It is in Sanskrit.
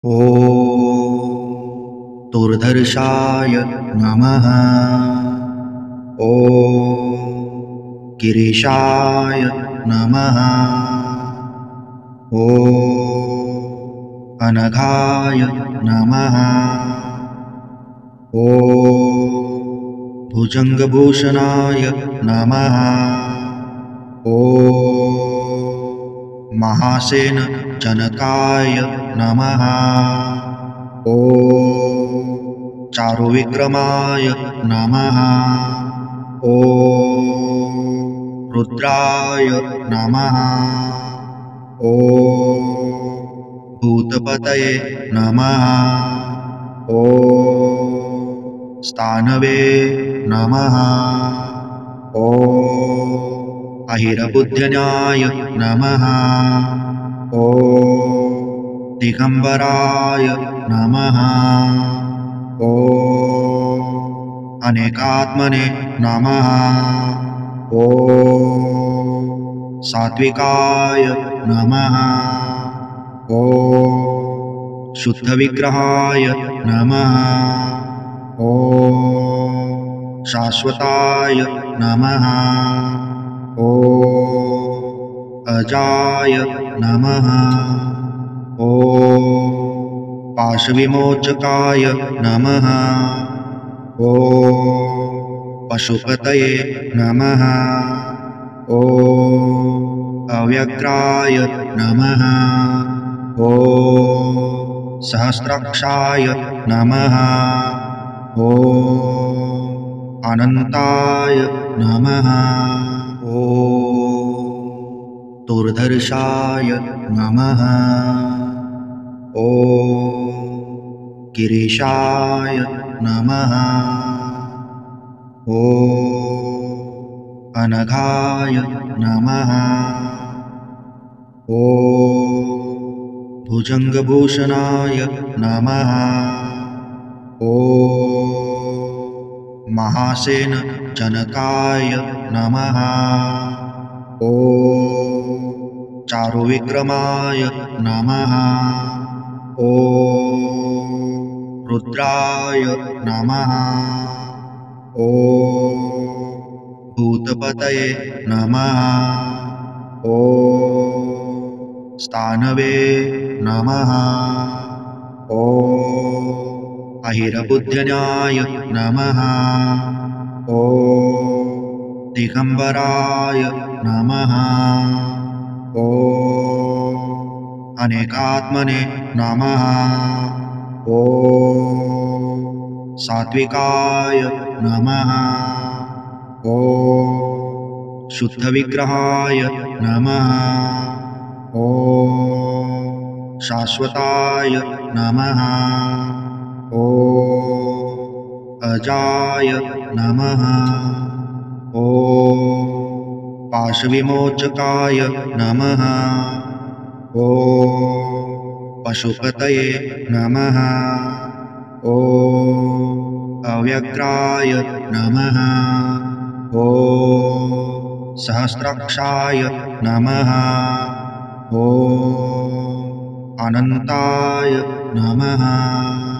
ॐ दुर्धर्षाय नमः। ॐ गिरीशाय नमः। ॐ अनघाय नमः। ॐ भुजङ्गभूषणाय नमः। ॐ महासेन जनकाय नमः। ॐ चारुविक्रमाय नमः। ॐ रुद्राय नमः। ॐ भूतपतये नमः। ॐ स्थानवे नमः। ॐ अहिरबुद्ध्यनाय नमः। ॐ दिगम्बराय नमः। ॐ अनेकात्मने नमः। ॐ सात्विकाय नमः। ॐ शुद्धविग्रहाय नमः। ॐ शाश्वताय नमः। ॐ अजाय नमः। ॐ पाशविमोचकाय नमः। ॐ पशुपतये नमः। ॐ अव्यग्राय नमः। ॐ सहस्राक्षाय नमः। ॐ अनन्ताय नमः। ॐ दुर्धर्षाय नमः। ॐ गिरीशाय नमः। ॐ अनघाय नमः। ॐ भुजङ्गभूषणाय नमः। ॐ महासेन जनकाय नमः। ॐ चारुविक्रमाय नमः। ॐ रुद्राय नमः। ॐ भूतपतये नमः। ॐ स्थानवे नमः। ॐ अहिरबुद्ध्यनाय नमः। ॐ दिगम्बराय नमः। ॐ अनेकात्मने नमः। ॐ सात्विकाय नमः। ॐ शुद्धविग्रहाय नमः। ॐ शाश्वताय नमः। ॐ अजाय नमः। ॐ पाशविमोचकाय नमः। ॐ पशुपतये नमः। ॐ अव्यग्राय नमः। ॐ सहस्राक्षाय नमः। ॐ अनन्ताय नमः।